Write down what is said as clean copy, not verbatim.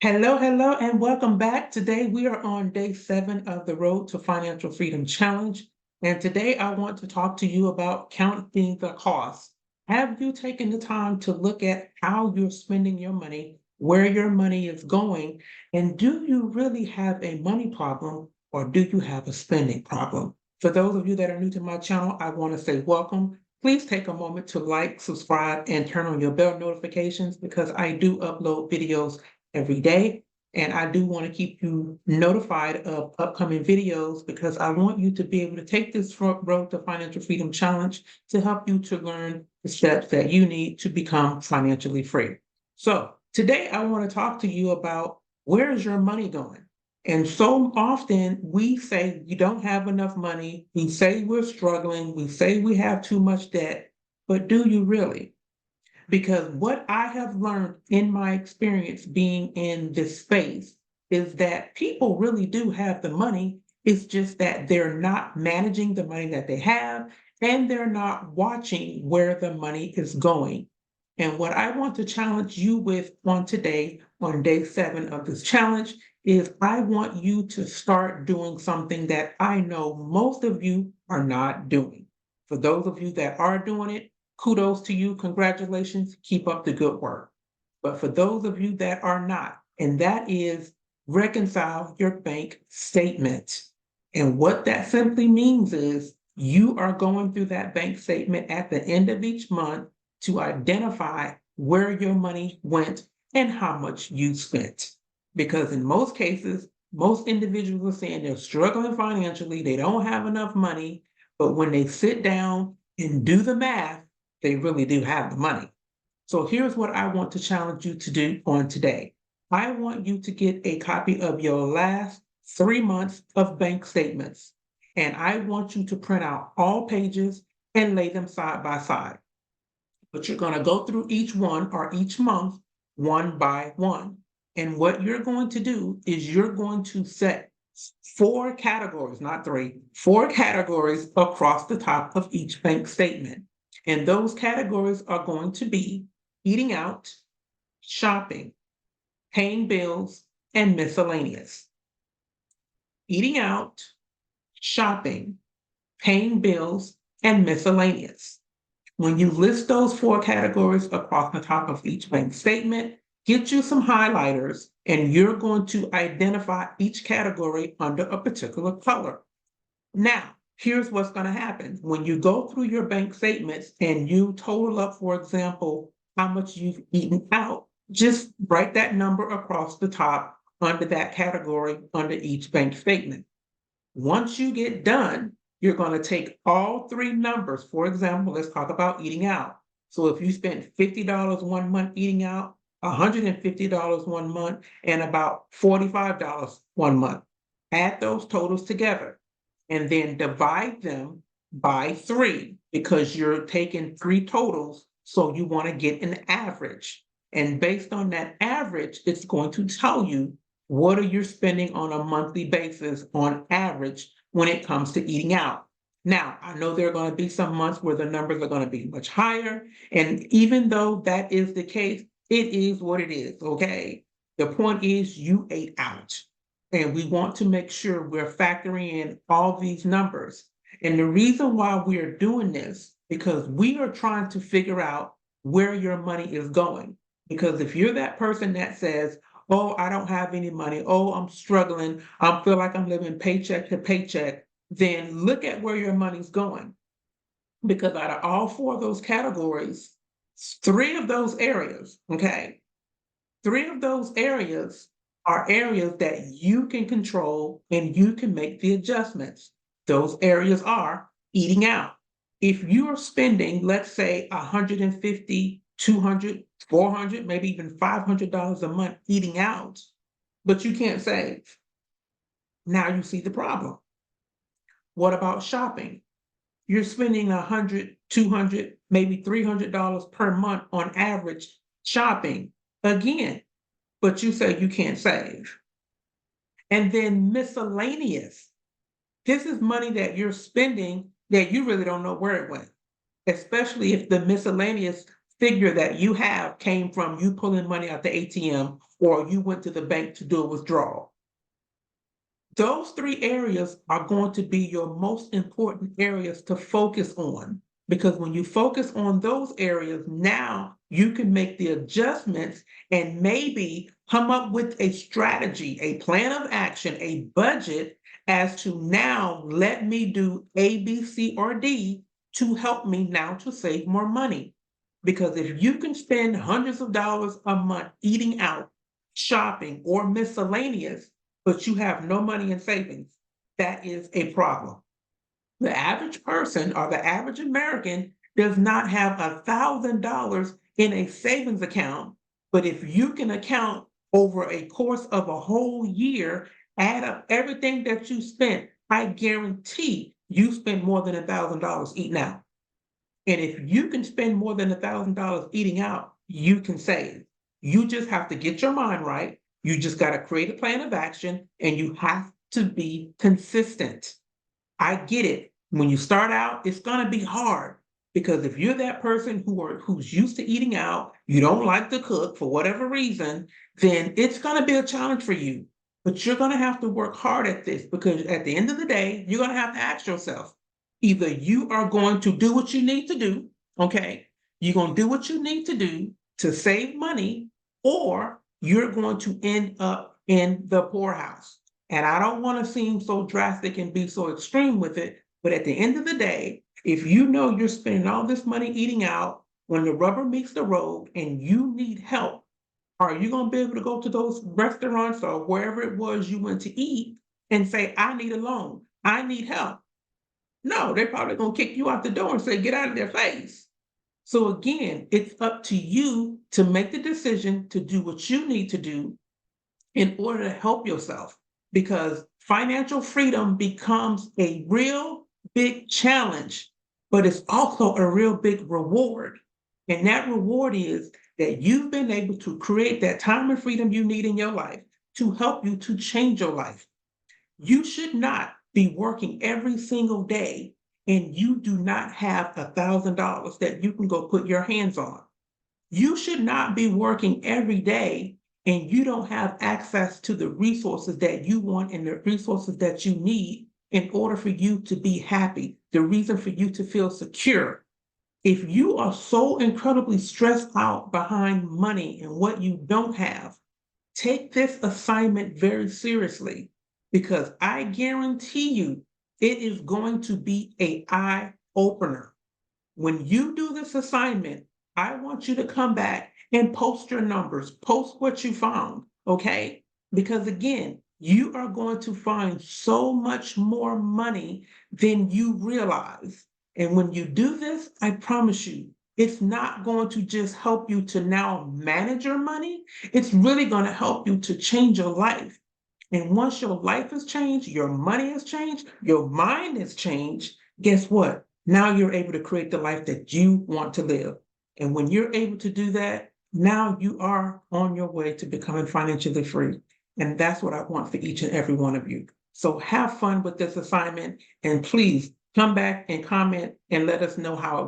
Hello, hello, and welcome back. Today we are on day 7 of the Road to Financial Freedom Challenge. And today I want to talk to you about counting the cost. Have you taken the time to look at how you're spending your money, where your money is going, and do you really have a money problem or do you have a spending problem? For those of you that are new to my channel, I want to say welcome. Please take a moment to like, subscribe, and turn on your bell notifications because I do upload videos every day. And I do want to keep you notified of upcoming videos because I want you to be able to take this Road to Financial Freedom Challenge to help you to learn the steps that you need to become financially free. So today I want to talk to you about where is your money going? And so often we say you don't have enough money. We say we're struggling. We say we have too much debt, but do you really? Because what I have learned in my experience being in this space is that people really do have the money. It's just that they're not managing the money that they have and they're not watching where the money is going. And what I want to challenge you with on today, on day 7 of this challenge, is I want you to start doing something that I know most of you are not doing. For those of you that are doing it, kudos to you, congratulations, keep up the good work. But for those of you that are not, and that is reconcile your bank statement. And what that simply means is you are going through that bank statement at the end of each month to identify where your money went and how much you spent. Because in most cases, most individuals are saying they're struggling financially, they don't have enough money, but when they sit down and do the math, they really do have the money. So here's what I want to challenge you to do on today. I want you to get a copy of your last 3 months of bank statements. And I want you to print out all pages and lay them side by side. But you're going to go through each one or each month one by one. And what you're going to do is you're going to set 4 categories, not 3, 4 categories across the top of each bank statement. And those categories are going to be eating out, shopping, paying bills, and miscellaneous. Eating out, shopping, paying bills, and miscellaneous. When you list those 4 categories across the top of each bank statement, get you some highlighters and you're going to identify each category under a particular color. Now, here's what's going to happen. When you go through your bank statements and you total up, for example, how much you've eaten out, just write that number across the top under that category under each bank statement. Once you get done, you're going to take all 3 numbers. For example, let's talk about eating out. So if you spent $50 one month eating out, $150 one month, and about $45 one month, add those totals together and then divide them by 3 because you're taking 3 totals. So you want to get an average. And based on that average, it's going to tell you what are you spending on a monthly basis on average when it comes to eating out. Now, I know there are going to be some months where the numbers are going to be much higher. And even though that is the case, it is what it is, okay? The point is you ate out. And we want to make sure we're factoring in all these numbers. And the reason why we're doing this, because we are trying to figure out where your money is going. Because if you're that person that says, oh, I don't have any money, oh, I'm struggling, I feel like I'm living paycheck to paycheck, then look at where your money's going. Because out of all 4 of those categories, 3 of those areas, okay, 3 of those areas are areas that you can control and you can make the adjustments. Those areas are eating out. If you're spending, let's say, $150, $200, $400, maybe even $500 a month eating out, but you can't save, now you see the problem. What about shopping? You're spending $100, $200, maybe $300 per month on average shopping. Again, but you say you can't save. And then miscellaneous. This is money that you're spending that you really don't know where it went, especially if the miscellaneous figure that you have came from you pulling money out the ATM or you went to the bank to do a withdrawal. Those three areas are going to be your most important areas to focus on, because when you focus on those areas, now you can make the adjustments and maybe come up with a strategy, a plan of action, a budget as to now let me do A, B, C, or D to help me now to save more money. Because if you can spend hundreds of dollars a month eating out, shopping, or miscellaneous, but you have no money in savings, that is a problem. The average person or the average American does not have $1,000 in a savings account. But if you can account over a course of a whole year, add up everything that you spent, I guarantee you spend more than $1,000 eating out. And if you can spend more than $1,000 eating out, you can save. You just have to get your mind right. You just got to create a plan of action and you have to be consistent. I get it. When you start out, it's going to be hard because if you're that person who's used to eating out, you don't like to cook for whatever reason, then it's going to be a challenge for you. But you're going to have to work hard at this because at the end of the day, you're going to have to ask yourself, either you are going to do what you need to do, okay? You're going to do what you need to do to save money, or you're going to end up in the poorhouse. And I don't want to seem so drastic and be so extreme with it, but at the end of the day, if you know you're spending all this money eating out, when the rubber meets the road and you need help, are you going to be able to go to those restaurants or wherever it was you went to eat and say, I need a loan, I need help? No, they're probably going to kick you out the door and say, get out of their face. So again, it's up to you to make the decision to do what you need to do in order to help yourself, because financial freedom becomes a real big challenge, but it's also a real big reward. And that reward is that you've been able to create that time and freedom you need in your life to help you to change your life. You should not be working every single day and you do not have $1,000 that you can go put your hands on. You should not be working every day and you don't have access to the resources that you want and the resources that you need in order for you to be happy, the reason for you to feel secure. If you are so incredibly stressed out behind money and what you don't have, take this assignment very seriously, because I guarantee you it is going to be an eye opener. When you do this assignment, I want you to come back and post your numbers, post what you found, okay? Because again, you are going to find so much more money than you realize. And when you do this, I promise you, it's not going to just help you to now manage your money. It's really going to help you to change your life. And once your life has changed, your money has changed, your mind has changed, guess what? Now you're able to create the life that you want to live. And when you're able to do that, now you are on your way to becoming financially free. And that's what I want for each and every one of you. So have fun with this assignment and please come back and comment and let us know how it